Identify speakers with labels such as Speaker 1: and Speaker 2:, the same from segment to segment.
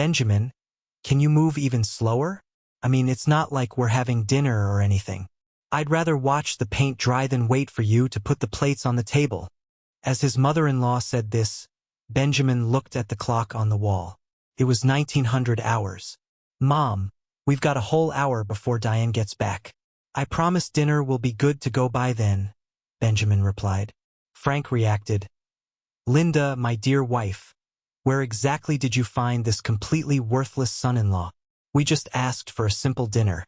Speaker 1: Benjamin, can you move even slower? I mean, it's not like we're having dinner or anything. I'd rather watch the paint dry than wait for you to put the plates on the table." As his mother-in-law said this, Benjamin looked at the clock on the wall. It was 1900 hours. "Mom, we've got a whole hour before Diane gets back. I promise dinner will be good to go by then," Benjamin replied. Frank reacted, "Linda, my dear wife, where exactly did you find this completely worthless son-in-law? We just asked for a simple dinner."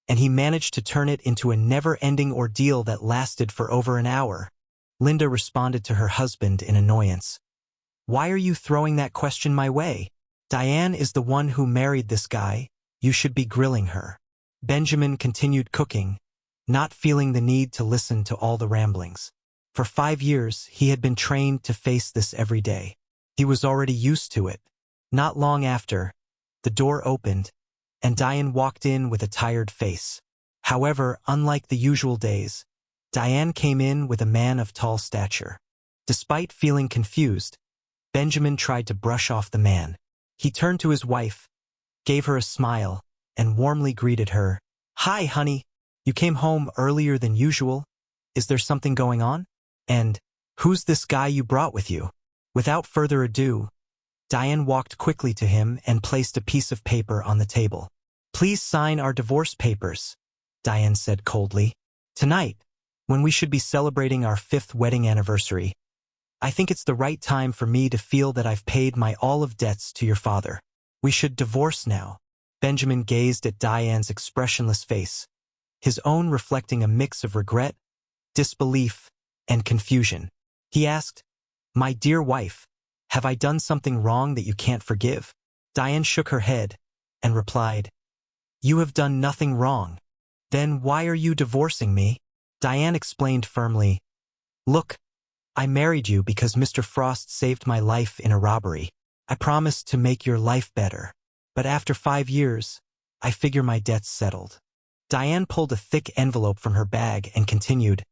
Speaker 1: And he managed to turn it into a never-ending ordeal that lasted for over an hour. Linda responded to her husband in annoyance. "Why are you throwing that question my way? Diane is the one who married this guy. You should be grilling her." Benjamin continued cooking, not feeling the need to listen to all the ramblings. For 5 years, he had been trained to face this every day. He was already used to it. Not long after, the door opened, and Diane walked in with a tired face. However, unlike the usual days, Diane came in with a man of tall stature. Despite feeling confused, Benjamin tried to brush off the man. He turned to his wife, gave her a smile, and warmly greeted her. "Hi, honey. You came home earlier than usual. Is there something going on? And who's this guy you brought with you?" Without further ado, Diane walked quickly to him and placed a piece of paper on the table. "Please sign our divorce papers," Diane said coldly. "Tonight, when we should be celebrating our 5th wedding anniversary, I think it's the right time for me to feel that I've paid my all of debts to your father. We should divorce now." Benjamin gazed at Diane's expressionless face, his own reflecting a mix of regret, disbelief, and confusion. He asked, "My dear wife, have I done something wrong that you can't forgive?" Diane shook her head and replied, "You have done nothing wrong. Then why are you divorcing me?" Diane explained firmly, "Look, I married you because Mr. Frost saved my life in a robbery. I promised to make your life better. But after 5 years, I figure my debt's settled." Diane pulled a thick envelope from her bag and continued,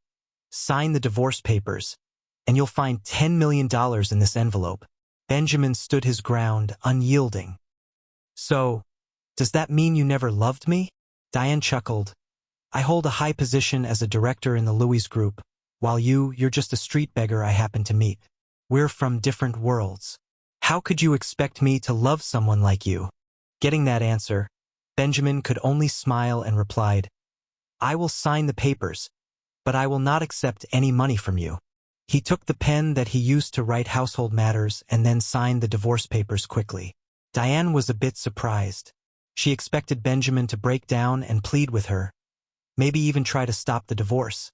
Speaker 1: "Sign the divorce papers, and you'll find $10 million in this envelope." Benjamin stood his ground, unyielding. "So, does that mean you never loved me?" Diane chuckled. "I hold a high position as a director in the Louis Group, while you're just a street beggar I happen to meet. We're from different worlds. How could you expect me to love someone like you?" Getting that answer, Benjamin could only smile and replied, "I will sign the papers, but I will not accept any money from you." He took the pen that he used to write household matters and then signed the divorce papers quickly. Diane was a bit surprised. She expected Benjamin to break down and plead with her, maybe even try to stop the divorce.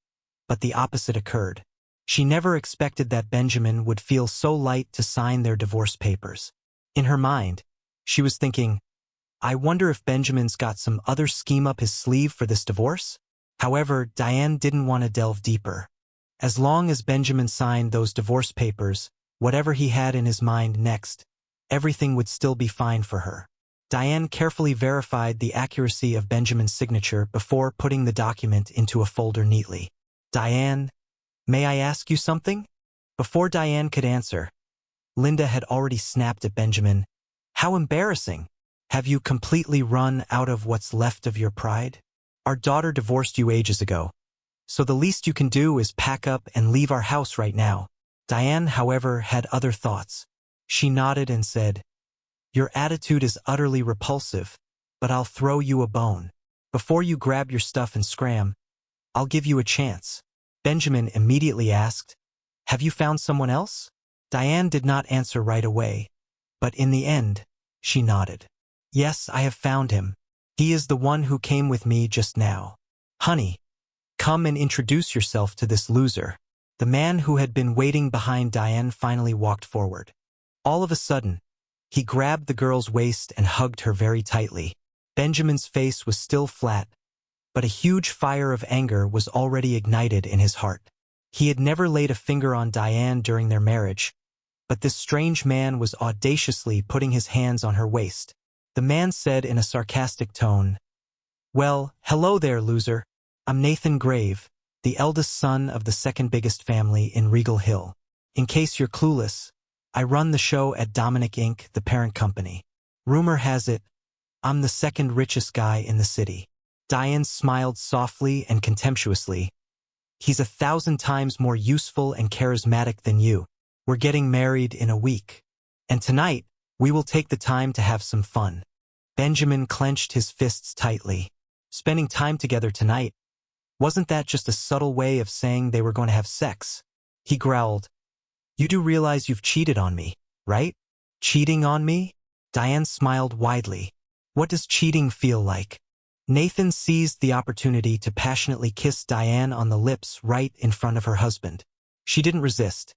Speaker 1: But the opposite occurred. She never expected that Benjamin would feel so light to sign their divorce papers. In her mind, she was thinking, I wonder if Benjamin's got some other scheme up his sleeve for this divorce? However, Diane didn't want to delve deeper. As long as Benjamin signed those divorce papers, whatever he had in his mind next, everything would still be fine for her. Diane carefully verified the accuracy of Benjamin's signature before putting the document into a folder neatly. "Diane, may I ask you something?" Before Diane could answer, Linda had already snapped at Benjamin. "How embarrassing! Have you completely run out of what's left of your pride? Our daughter divorced you ages ago, so the least you can do is pack up and leave our house right now." Diane, however, had other thoughts. She nodded and said, "Your attitude is utterly repulsive, but I'll throw you a bone. Before you grab your stuff and scram, I'll give you a chance." Benjamin immediately asked, "Have you found someone else?" Diane did not answer right away, but in the end, she nodded. "Yes, I have found him. He is the one who came with me just now. Honey, come and introduce yourself to this loser." The man who had been waiting behind Diane finally walked forward. All of a sudden, he grabbed the girl's waist and hugged her very tightly. Benjamin's face was still flat, but a huge fire of anger was already ignited in his heart. He had never laid a finger on Diane during their marriage, but this strange man was audaciously putting his hands on her waist. The man said in a sarcastic tone, "Well, hello there, loser. I'm Nathan Grave, the eldest son of the second biggest family in Regal Hill. In case you're clueless, I run the show at Dominic Inc., the parent company. Rumor has it, I'm the second richest guy in the city. Diane smiled softly and contemptuously. He's 1,000 times more useful and charismatic than you. We're getting married in a week. And tonight, we will take the time to have some fun. Benjamin clenched his fists tightly. Spending time together tonight, wasn't that just a subtle way of saying they were going to have sex? He growled. You do realize you've cheated on me, right? Cheating on me? Diane smiled widely. What does cheating feel like? Nathan seized the opportunity to passionately kiss Diane on the lips right in front of her husband. She didn't resist.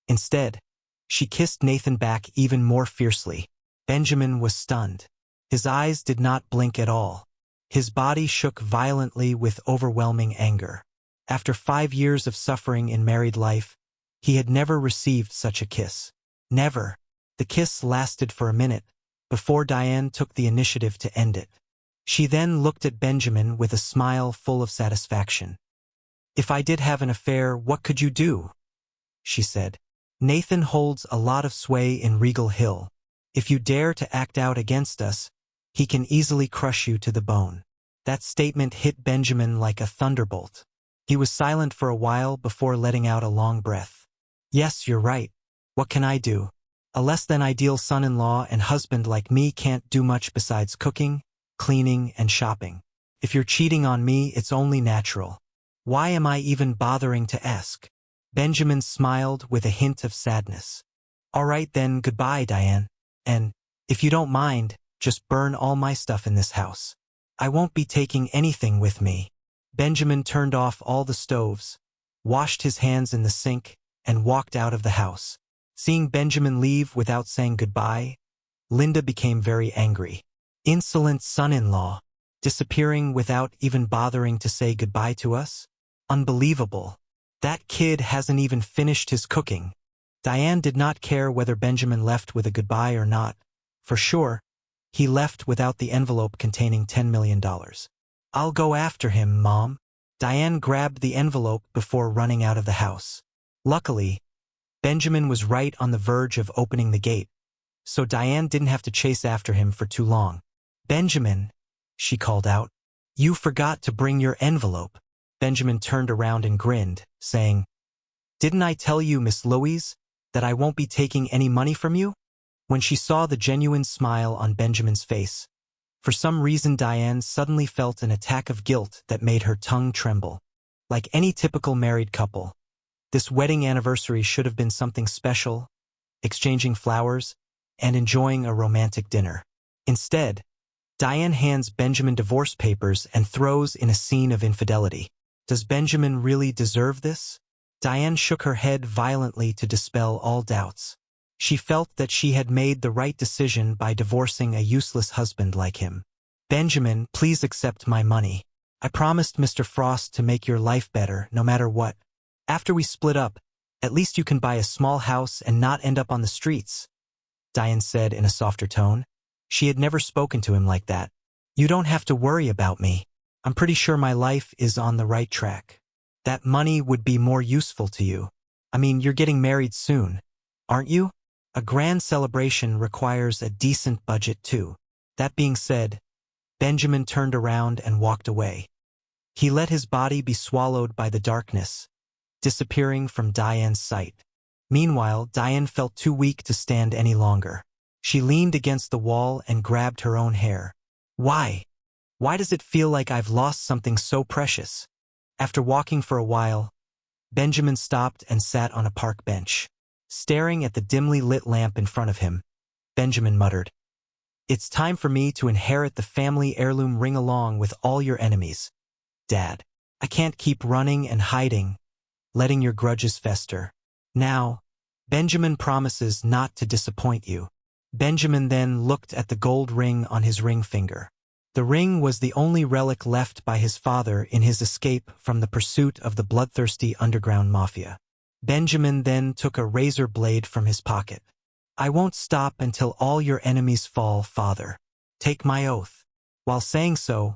Speaker 1: Instead, she kissed Nathan back even more fiercely. Benjamin was stunned. His eyes did not blink at all. His body shook violently with overwhelming anger. After 5 years of suffering in married life, he had never received such a kiss. Never. The kiss lasted for a minute, before Diane took the initiative to end it. She then looked at Benjamin with a smile full of satisfaction. If I did have an affair, what could you do? She said. Nathan holds a lot of sway in Regal Hill. If you dare to act out against us, he can easily crush you to the bone. That statement hit Benjamin like a thunderbolt. He was silent for a while before letting out a long breath. Yes, you're right. What can I do? A less-than-ideal son-in-law and husband like me can't do much besides cooking, cleaning, and shopping. If you're cheating on me, it's only natural. Why am I even bothering to ask? Benjamin smiled with a hint of sadness. All right then, goodbye, Diane. And, if you don't mind, just burn all my stuff in this house. I won't be taking anything with me. Benjamin turned off all the stoves, washed his hands in the sink, and walked out of the house. Seeing Benjamin leave without saying goodbye, Linda became very angry. Insolent son-in-law, disappearing without even bothering to say goodbye to us? Unbelievable. That kid hasn't even finished his cooking. Diane did not care whether Benjamin left with a goodbye or not. For sure, he left without the envelope containing $10 million. I'll go after him, Mom. Diane grabbed the envelope before running out of the house. Luckily, Benjamin was right on the verge of opening the gate, so Diane didn't have to chase after him for too long. Benjamin, she called out, you forgot to bring your envelope. Benjamin turned around and grinned, saying, Didn't I tell you, Miss Louise, that I won't be taking any money from you? When she saw the genuine smile on Benjamin's face, for some reason Diane suddenly felt an attack of guilt that made her tongue tremble. Like any typical married couple, this wedding anniversary should have been something special, exchanging flowers, and enjoying a romantic dinner. Instead, Diane hands Benjamin divorce papers and throws in a scene of infidelity. Does Benjamin really deserve this? Diane shook her head violently to dispel all doubts. She felt that she had made the right decision by divorcing a useless husband like him. Benjamin, please accept my money. I promised Mr. Frost to make your life better, no matter what. After we split up, at least you can buy a small house and not end up on the streets, Diane said in a softer tone. She had never spoken to him like that. You don't have to worry about me. I'm pretty sure my life is on the right track. That money would be more useful to you. I mean, you're getting married soon, aren't you? A grand celebration requires a decent budget too. That being said, Benjamin turned around and walked away. He let his body be swallowed by the darkness, disappearing from Diane's sight. Meanwhile, Diane felt too weak to stand any longer. She leaned against the wall and grabbed her own hair. Why? Why does it feel like I've lost something so precious? After walking for a while, Benjamin stopped and sat on a park bench. Staring at the dimly lit lamp in front of him, Benjamin muttered, It's time for me to inherit the family heirloom ring along with all your enemies. Dad, I can't keep running and hiding, letting your grudges fester. Now, Benjamin promises not to disappoint you. Benjamin then looked at the gold ring on his ring finger. The ring was the only relic left by his father in his escape from the pursuit of the bloodthirsty underground mafia. Benjamin then took a razor blade from his pocket. I won't stop until all your enemies fall, Father. Take my oath. While saying so,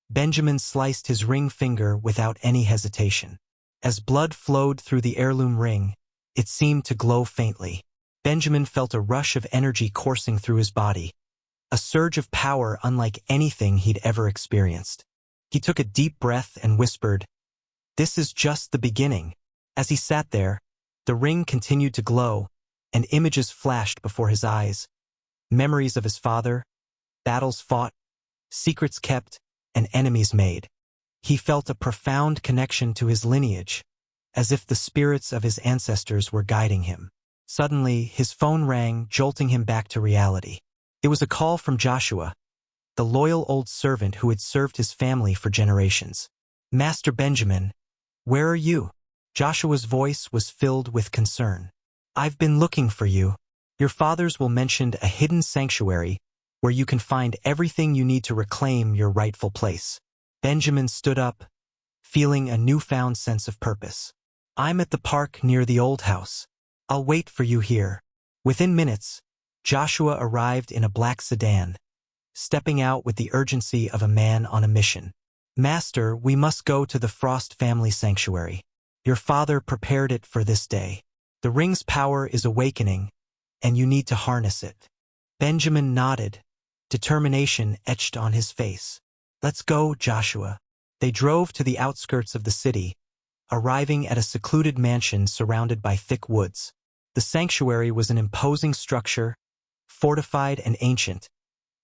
Speaker 1: Benjamin sliced his ring finger without any hesitation. As blood flowed through the heirloom ring, it seemed to glow faintly. Benjamin felt a rush of energy coursing through his body. a surge of power unlike anything he'd ever experienced. He took a deep breath and whispered, "This is just the beginning." As he sat there, the ring continued to glow, and images flashed before his eyes. Memories of his father, battles fought, secrets kept, and enemies made. He felt a profound connection to his lineage, as if the spirits of his ancestors were guiding him. Suddenly, his phone rang, jolting him back to reality. It was a call from Joshua, the loyal old servant who had served his family for generations. "Master Benjamin, where are you?" Joshua's voice was filled with concern. "I've been looking for you. Your fathers will mention a hidden sanctuary where you can find everything you need to reclaim your rightful place." Benjamin stood up, feeling a newfound sense of purpose. "I'm at the park near the old house. I'll wait for you here." Within minutes, Joshua arrived in a black sedan, stepping out with the urgency of a man on a mission. "Master, we must go to the Frost family sanctuary. Your father prepared it for this day. The ring's power is awakening, and you need to harness it." Benjamin nodded, determination etched on his face. "Let's go, Joshua." They drove to the outskirts of the city, arriving at a secluded mansion surrounded by thick woods. The sanctuary was an imposing structure, fortified and ancient,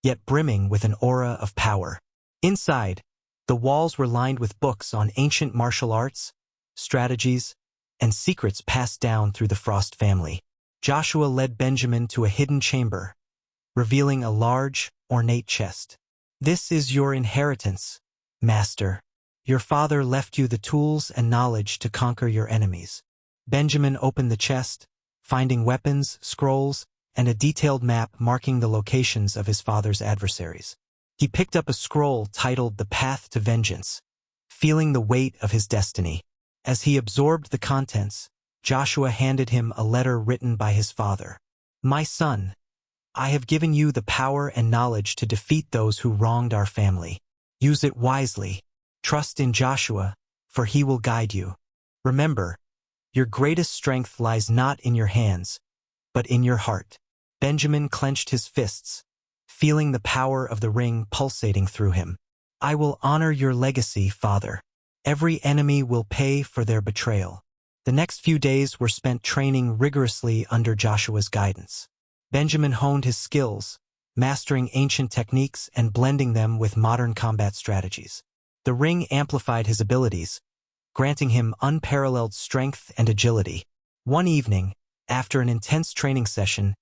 Speaker 1: yet brimming with an aura of power. Inside, the walls were lined with books on ancient martial arts, strategies, and secrets passed down through the Frost family. Joshua led Benjamin to a hidden chamber, revealing a large, ornate chest. "This is your inheritance, Master. Your father left you the tools and knowledge to conquer your enemies." Benjamin opened the chest, finding weapons, scrolls, and a detailed map marking the locations of his father's adversaries. He picked up a scroll titled "The Path to Vengeance," feeling the weight of his destiny. As he absorbed the contents, Joshua handed him a letter written by his father. "My son, I have given you the power and knowledge to defeat those who wronged our family. Use it wisely. Trust in Joshua, for he will guide you. Remember, your greatest strength lies not in your hands, but in your heart." Benjamin clenched his fists, feeling the power of the ring pulsating through him. "I will honor your legacy, father. Every enemy will pay for their betrayal." The next few days were spent training rigorously under Joshua's guidance. Benjamin honed his skills, mastering ancient techniques and blending them with modern combat strategies. The ring amplified his abilities, granting him unparalleled strength and agility. One evening, after an intense training session,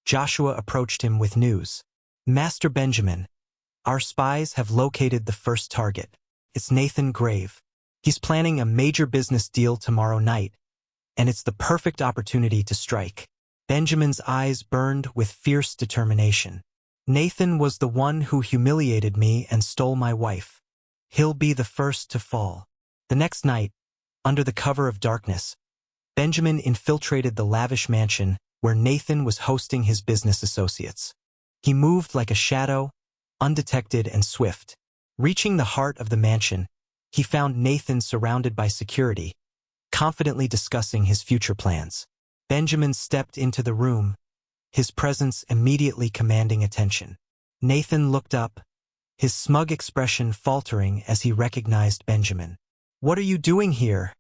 Speaker 1: Joshua approached him with news. "Master Benjamin, our spies have located the first target. It's Nathan Grave. He's planning a major business deal tomorrow night, and it's the perfect opportunity to strike." Benjamin's eyes burned with fierce determination. "Nathan was the one who humiliated me and stole my wife. He'll be the first to fall." The next night, under the cover of darkness, Benjamin infiltrated the lavish mansion where Nathan was hosting his business associates. He moved like a shadow, undetected and swift. Reaching the heart of the mansion, he found Nathan surrounded by security, confidently discussing his future plans. Benjamin stepped into the room, his presence immediately commanding attention. Nathan looked up, his smug expression faltering as he recognized Benjamin. "What are you doing here?"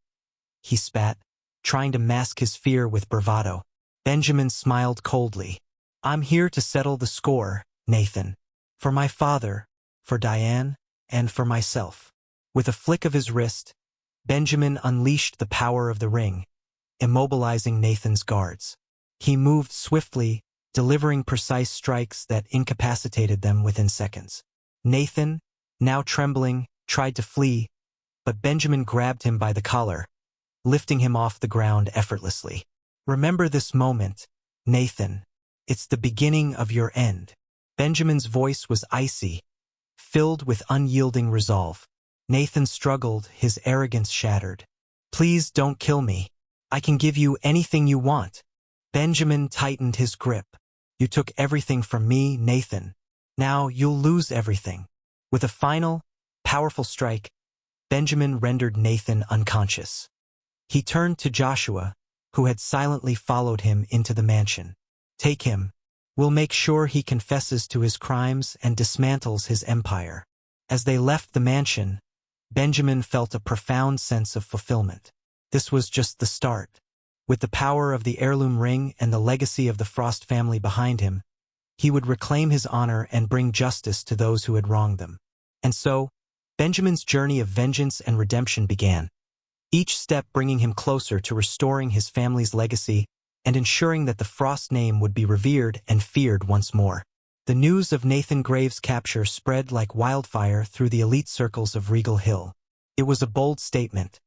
Speaker 1: he spat, trying to mask his fear with bravado. Benjamin smiled coldly. "I'm here to settle the score, Nathan. For my father, for Diane, and for myself." With a flick of his wrist, Benjamin unleashed the power of the ring, immobilizing Nathan's guards. He moved swiftly, delivering precise strikes that incapacitated them within seconds. Nathan, now trembling, tried to flee, but Benjamin grabbed him by the collar, lifting him off the ground effortlessly. "Remember this moment, Nathan. It's the beginning of your end." Benjamin's voice was icy, filled with unyielding resolve. Nathan struggled, his arrogance shattered. "Please don't kill me. I can give you anything you want." Benjamin tightened his grip. "You took everything from me, Nathan. Now you'll lose everything." With a final, powerful strike, Benjamin rendered Nathan unconscious. He turned to Joshua, who had silently followed him into the mansion. "Take him. We'll make sure he confesses to his crimes and dismantles his empire." As they left the mansion, Benjamin felt a profound sense of fulfillment. This was just the start. With the power of the heirloom ring and the legacy of the Frost family behind him, he would reclaim his honor and bring justice to those who had wronged them. And so, Benjamin's journey of vengeance and redemption began, each step bringing him closer to restoring his family's legacy and ensuring that the Frost name would be revered and feared once more. The news of Nathan Graves' capture spread like wildfire through the elite circles of Regal Hill. It was a bold statement.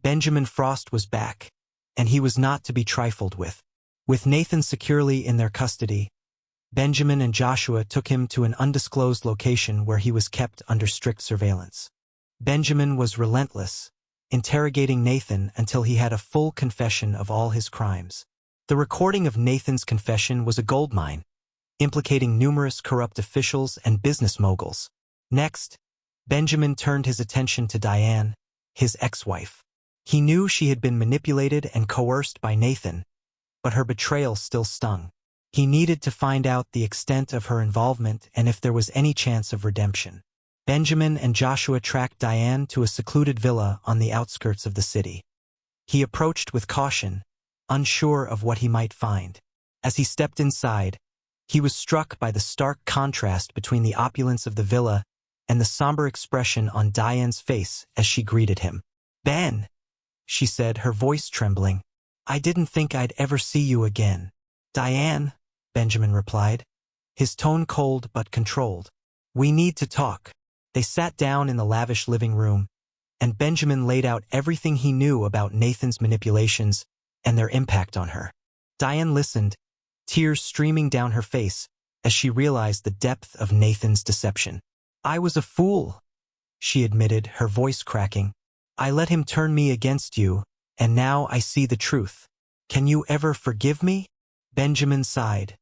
Speaker 1: Benjamin Frost was back, and he was not to be trifled with. With Nathan securely in their custody, Benjamin and Joshua took him to an undisclosed location where he was kept under strict surveillance. Benjamin was relentless, interrogating Nathan until he had a full confession of all his crimes. The recording of Nathan's confession was a goldmine, implicating numerous corrupt officials and business moguls. Next, Benjamin turned his attention to Diane, his ex-wife. He knew she had been manipulated and coerced by Nathan, but her betrayal still stung. He needed to find out the extent of her involvement and if there was any chance of redemption. Benjamin and Joshua tracked Diane to a secluded villa on the outskirts of the city. He approached with caution, unsure of what he might find. As he stepped inside, he was struck by the stark contrast between the opulence of the villa and the somber expression on Diane's face as she greeted him. "Ben," she said, her voice trembling, "I didn't think I'd ever see you again." "Diane," Benjamin replied, his tone cold but controlled. "We need to talk." They sat down in the lavish living room, and Benjamin laid out everything he knew about Nathan's manipulations and their impact on her. Diane listened, tears streaming down her face as she realized the depth of Nathan's deception. "I was a fool," she admitted, her voice cracking. "I let him turn me against you, and now I see the truth. Can you ever forgive me?" Benjamin sighed,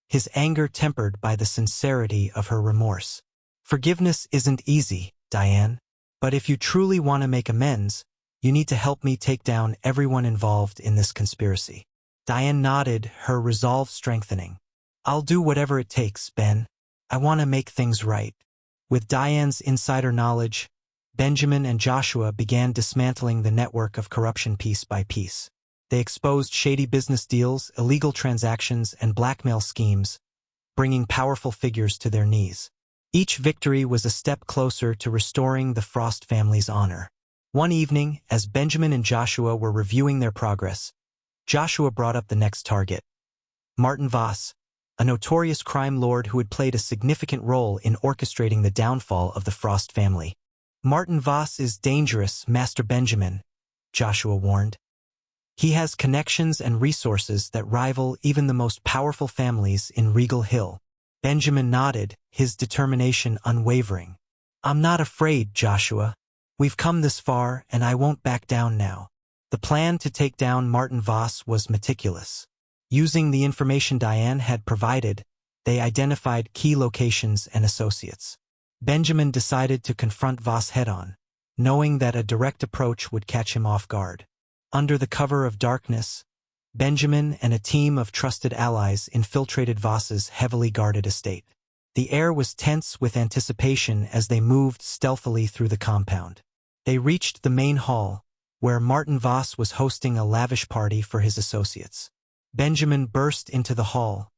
Speaker 1: his anger tempered by the sincerity of her remorse. "Forgiveness isn't easy, Diane, but if you truly want to make amends, you need to help me take down everyone involved in this conspiracy." Diane nodded, her resolve strengthening. "I'll do whatever it takes, Ben. I want to make things right." With Diane's insider knowledge, Benjamin and Joshua began dismantling the network of corruption piece by piece. They exposed shady business deals, illegal transactions, and blackmail schemes, bringing powerful figures to their knees. Each victory was a step closer to restoring the Frost family's honor. One evening, as Benjamin and Joshua were reviewing their progress, Joshua brought up the next target. Martin Voss, a notorious crime lord who had played a significant role in orchestrating the downfall of the Frost family. "Martin Voss is dangerous, Master Benjamin," Joshua warned. "He has connections and resources that rival even the most powerful families in Regal Hill." Benjamin nodded, his determination unwavering. "I'm not afraid, Joshua. We've come this far, and I won't back down now." The plan to take down Martin Voss was meticulous. Using the information Diane had provided, they identified key locations and associates. Benjamin decided to confront Voss head-on, knowing that a direct approach would catch him off guard. Under the cover of darkness, Benjamin and a team of trusted allies infiltrated Voss's heavily guarded estate. The air was tense with anticipation as they moved stealthily through the compound. They reached the main hall, where Martin Voss was hosting a lavish party for his associates. Benjamin burst into the hall,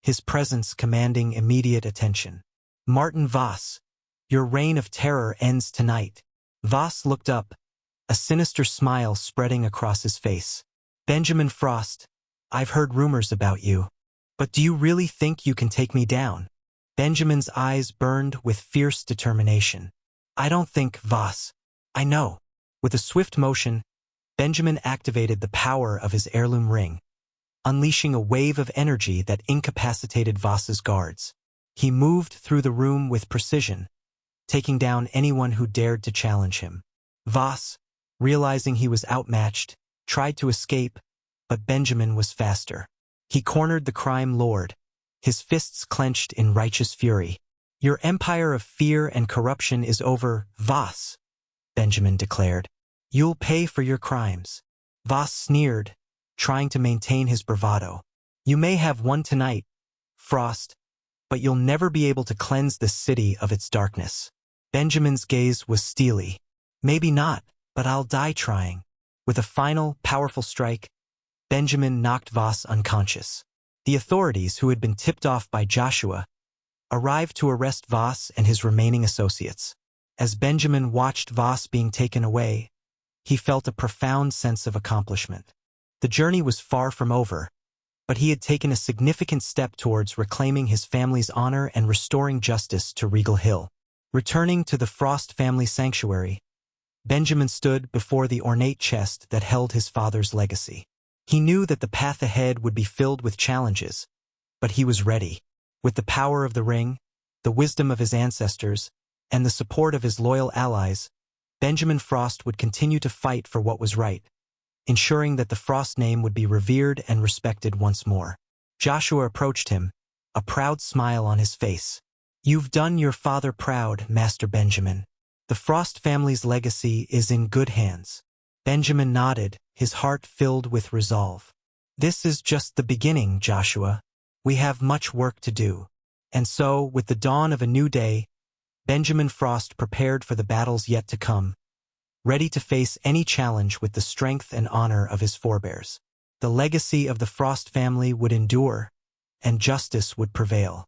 Speaker 1: his presence commanding immediate attention. "Martin Voss, your reign of terror ends tonight." Voss looked up, a sinister smile spreading across his face. "Benjamin Frost, I've heard rumors about you. But do you really think you can take me down?" Benjamin's eyes burned with fierce determination. "I don't think, Voss. I know." With a swift motion, Benjamin activated the power of his heirloom ring, unleashing a wave of energy that incapacitated Voss's guards. He moved through the room with precision, taking down anyone who dared to challenge him. Voss, realizing he was outmatched, tried to escape, but Benjamin was faster. He cornered the crime lord, his fists clenched in righteous fury. "Your empire of fear and corruption is over, Voss," Benjamin declared. "You'll pay for your crimes." Voss sneered, trying to maintain his bravado. "You may have won tonight, Frost, but you'll never be able to cleanse this city of its darkness. Benjamin's gaze was steely. Maybe not, but I'll die trying. With a final, powerful strike, Benjamin knocked Voss unconscious. The authorities, who had been tipped off by Joshua, arrived to arrest Voss and his remaining associates. As Benjamin watched Voss being taken away, he felt a profound sense of accomplishment. The journey was far from over, but he had taken a significant step towards reclaiming his family's honor and restoring justice to Regal Hill. Returning to the Frost family sanctuary, Benjamin stood before the ornate chest that held his father's legacy. He knew that the path ahead would be filled with challenges, but he was ready. With the power of the ring, the wisdom of his ancestors, and the support of his loyal allies, Benjamin Frost would continue to fight for what was right, ensuring that the Frost name would be revered and respected once more. Joshua approached him, a proud smile on his face. "You've done your father proud, Master Benjamin. The Frost family's legacy is in good hands." Benjamin nodded, his heart filled with resolve. "This is just the beginning, Joshua. We have much work to do." And so, with the dawn of a new day, Benjamin Frost prepared for the battles yet to come, ready to face any challenge with the strength and honor of his forebears. The legacy of the Frost family would endure, and justice would prevail.